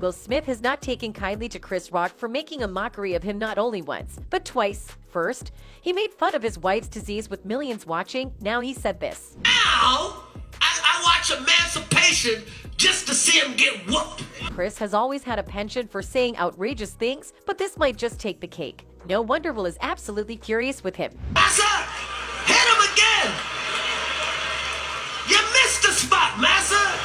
Will Smith has not taken kindly to Chris Rock for making a mockery of him not only once, but twice. First, he made fun of his wife's disease with millions watching. Now he said this. Now, I watch Emancipation just to see him get whooped. Chris has always had a penchant for saying outrageous things, but this might just take the cake. No wonder Will is absolutely furious with him. Massa, hit him again. You missed the spot, Massa.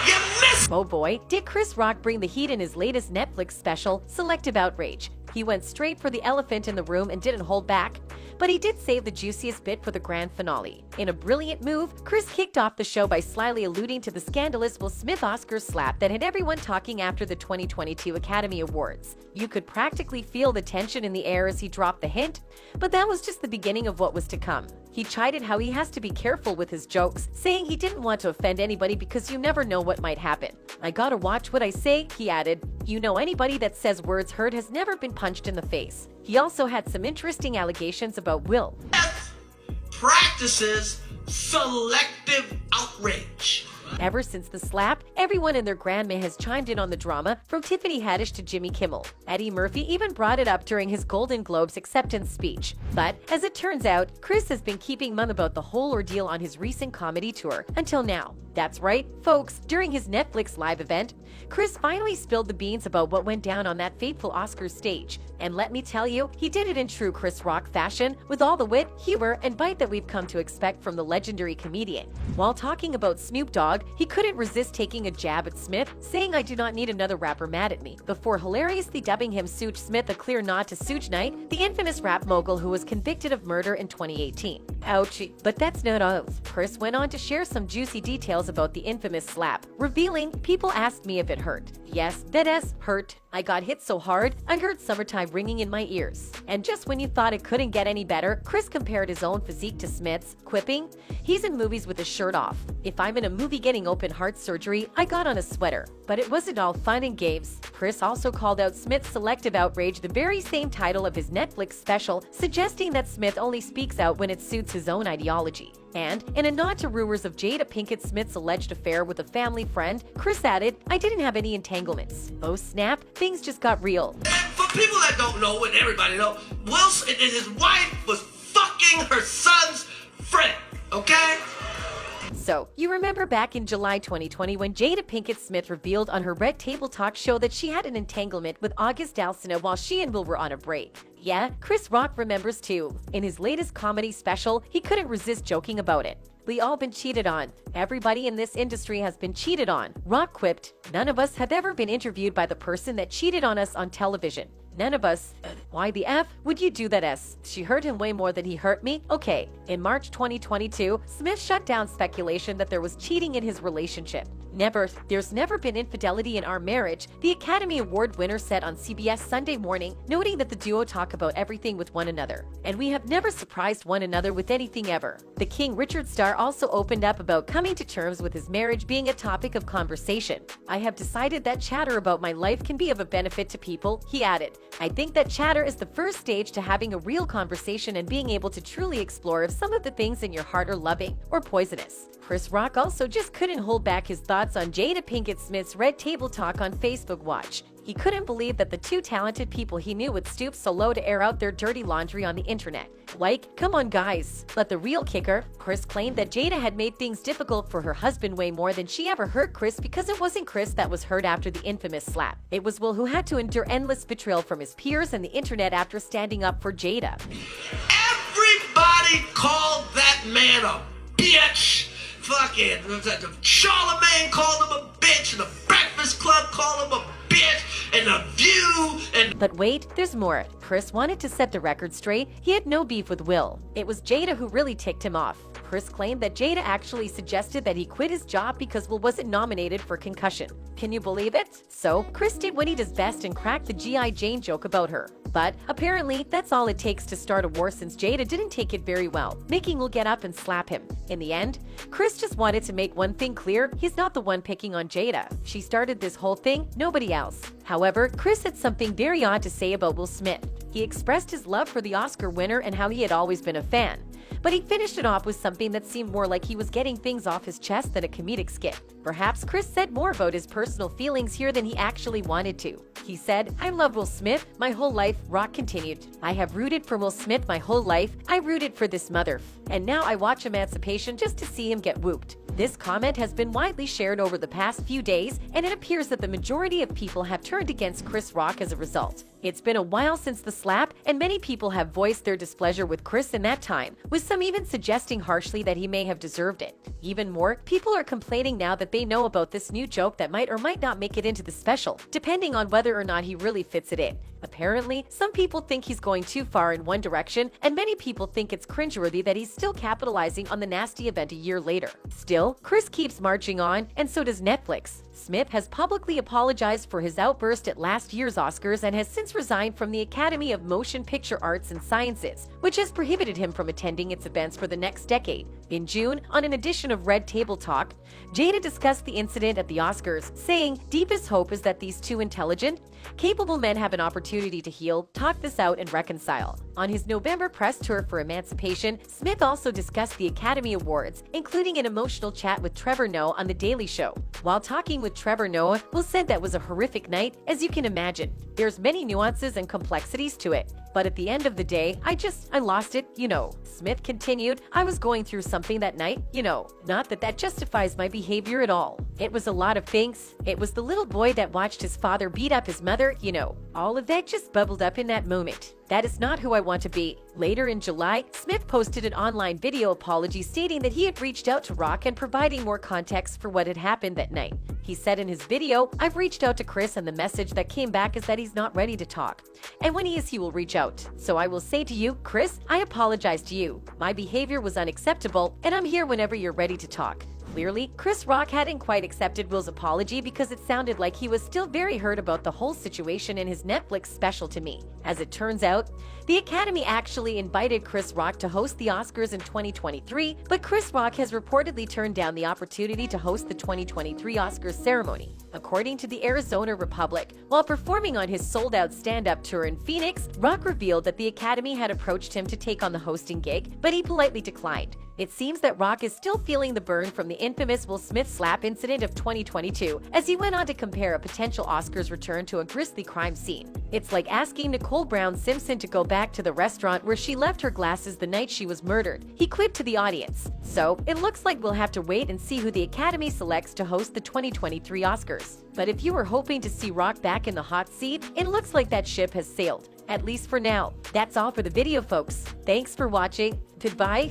You missed. Oh boy, did Chris Rock bring the heat in his latest Netflix special, Selective Outrage. He went straight for the elephant in the room and didn't hold back. But he did save the juiciest bit for the grand finale. In a brilliant move, Chris kicked off the show by slyly alluding to the scandalous Will Smith Oscar slap that had everyone talking after the 2022 Academy Awards. You could practically feel the tension in the air as he dropped the hint, but that was just the beginning of what was to come. He chided how he has to be careful with his jokes, saying he didn't want to offend anybody because you never know what might happen. I gotta watch what I say, he added. You know, anybody that says words heard has never been punched in the face. He also had some interesting allegations about Will. Practices selective outrage. Ever since the slap, everyone and their grandma has chimed in on the drama, from Tiffany Haddish to Jimmy Kimmel. Eddie Murphy even brought it up during his Golden Globes acceptance speech. But, as it turns out, Chris has been keeping mum about the whole ordeal on his recent comedy tour, until now. That's right, folks, during his Netflix live event, Chris finally spilled the beans about what went down on that fateful Oscars stage. And let me tell you, he did it in true Chris Rock fashion, with all the wit, humor, and bite that we've come to expect from the legendary comedian. While talking about Snoop Dogg, he couldn't resist taking a jab at Smith, saying, "I do not need another rapper mad at me," before hilariously dubbing him Suge Smith, a clear nod to Suge Knight, the infamous rap mogul who was convicted of murder in 2018. Ouchie. But that's not all. Chris went on to share some juicy details about the infamous slap, revealing, "People asked me if it hurt. Yes, that ass hurt. I got hit so hard, I heard summertime ringing in my ears." And just when you thought it couldn't get any better, Chris compared his own physique to Smith's, quipping, "He's in movies with his shirt off. If I'm in a movie getting open heart surgery, I got on a sweater." But it wasn't all fun and games. Chris also called out Smith's Selective Outrage, the very same title of his Netflix special, suggesting that Smith only speaks out when it suits his own ideology. And, in a nod to rumors of Jada Pinkett Smith's alleged affair with a family friend, Chris added, "I didn't have any entanglements." Oh snap, things just got real. For people that don't know, and everybody know, Will and his wife was fucking her son's friend, okay? So, you remember back in July 2020 when Jada Pinkett Smith revealed on her Red Table Talk show that she had an entanglement with August Alsina while she and Will were on a break? Yeah, Chris Rock remembers too. In his latest comedy special, he couldn't resist joking about it. "We all been cheated on. Everybody in this industry has been cheated on." Rock quipped, "None of us have ever been interviewed by the person that cheated on us on television. None of us. Why the F would you do that S? She hurt him way more than he hurt me? Okay." In March 2022, Smith shut down speculation that there was cheating in his relationship. There's never been infidelity in our marriage," the Academy Award winner said on CBS Sunday Morning, noting that the duo talk about everything with one another. "And we have never surprised one another with anything ever." The King Richard star also opened up about coming to terms with his marriage being a topic of conversation. "I have decided that chatter about my life can be of a benefit to people," he added. "I think that chatter is the first stage to having a real conversation and being able to truly explore if some of the things in your heart are loving or poisonous." Chris Rock also just couldn't hold back his thoughts on Jada Pinkett Smith's Red Table Talk on Facebook Watch. He couldn't believe that the two talented people he knew would stoop so low to air out their dirty laundry on the internet. Like, come on guys. But the real kicker, Chris claimed that Jada had made things difficult for her husband way more than she ever hurt Chris, because it wasn't Chris that was hurt after the infamous slap. It was Will, who had to endure endless betrayal from his peers and the internet after standing up for Jada. Everybody called that man a bitch. Fucking Charlemagne called him a bitch, and the Breakfast Club called him a bitch, and The View, and... But wait, there's more. Chris wanted to set the record straight. He had no beef with Will. It was Jada who really ticked him off. Chris claimed that Jada actually suggested that he quit his job because Will wasn't nominated for concussion. Can you believe it? So, Chris did what he does best and cracked the G.I. Jane joke about her. But apparently, that's all it takes to start a war, since Jada didn't take it very well, making Will get up and slap him. In the end, Chris just wanted to make one thing clear: he's not the one picking on Jada. She started this whole thing, nobody else. However, Chris had something very odd to say about Will Smith. He expressed his love for the Oscar winner and how he had always been a fan. but he finished it off with something that seemed more like he was getting things off his chest than a comedic skit. Perhaps Chris said more about his personal feelings here than he actually wanted to. He said, "I love Will Smith my whole life," Rock continued. "I have rooted for Will Smith my whole life. I rooted for this mother. And now I watch Emancipation just to see him get whooped." This comment has been widely shared over the past few days, and it appears that the majority of people have turned against Chris Rock as a result. It's been a while since the slap, and many people have voiced their displeasure with Chris in that time, with some even suggesting harshly that he may have deserved it. Even more, people are complaining now that they know about this new joke that might or might not make it into the special, depending on whether or not he really fits it in. Apparently, some people think he's going too far in one direction, and many people think it's cringeworthy that he's still capitalizing on the nasty event a year later. Still, Chris keeps marching on, and so does Netflix. Smith has publicly apologized for his outburst at last year's Oscars and has since resigned from the Academy of Motion Picture Arts and Sciences, which has prohibited him from attending its events for the next decade. In June, on an edition of Red Table Talk, Jada discussed the incident at the Oscars, saying, "Deepest hope is that these two intelligent, capable men have an opportunity to heal, talk this out, and reconcile." On his November press tour for Emancipation, Smith also discussed the Academy Awards, including an emotional chat with Trevor Noah on The Daily Show. While talking with Trevor Noah, Will said that was a horrific night, as you can imagine. There's many nuances and complexities to it. But at the end of the day, I lost it, you know. Smith continued, "I was going through something that night, you know. Not that that justifies my behavior at all. It was a lot of things. It was the little boy that watched his father beat up his mother, you know. All of that just bubbled up in that moment. That is not who I want to be." Later in July, Smith posted an online video apology stating that he had reached out to Rock and providing more context for what had happened that night. He said in his video, "I've reached out to Chris and the message that came back is that he's not ready to talk. And when he is, he will reach out. So I will say to you, Chris, I apologize to you. My behavior was unacceptable, and I'm here whenever you're ready to talk." Clearly, Chris Rock hadn't quite accepted Will's apology because it sounded like he was still very hurt about the whole situation in his Netflix special to me. As it turns out, the Academy actually invited Chris Rock to host the Oscars in 2023, but Chris Rock has reportedly turned down the opportunity to host the 2023 Oscars ceremony. According to the Arizona Republic, while performing on his sold-out stand-up tour in Phoenix, Rock revealed that the Academy had approached him to take on the hosting gig, but he politely declined. It seems that Rock is still feeling the burn from the infamous Will Smith slap incident of 2022, as he went on to compare a potential Oscars return to a grisly crime scene. It's like asking Nicole Brown Simpson to go back to the restaurant where she left her glasses the night she was murdered, he quipped to the audience. So, it looks like we'll have to wait and see who the Academy selects to host the 2023 Oscars. But if you were hoping to see Rock back in the hot seat, it looks like that ship has sailed. At least for now. That's all for the video, folks. Thanks for watching. Goodbye.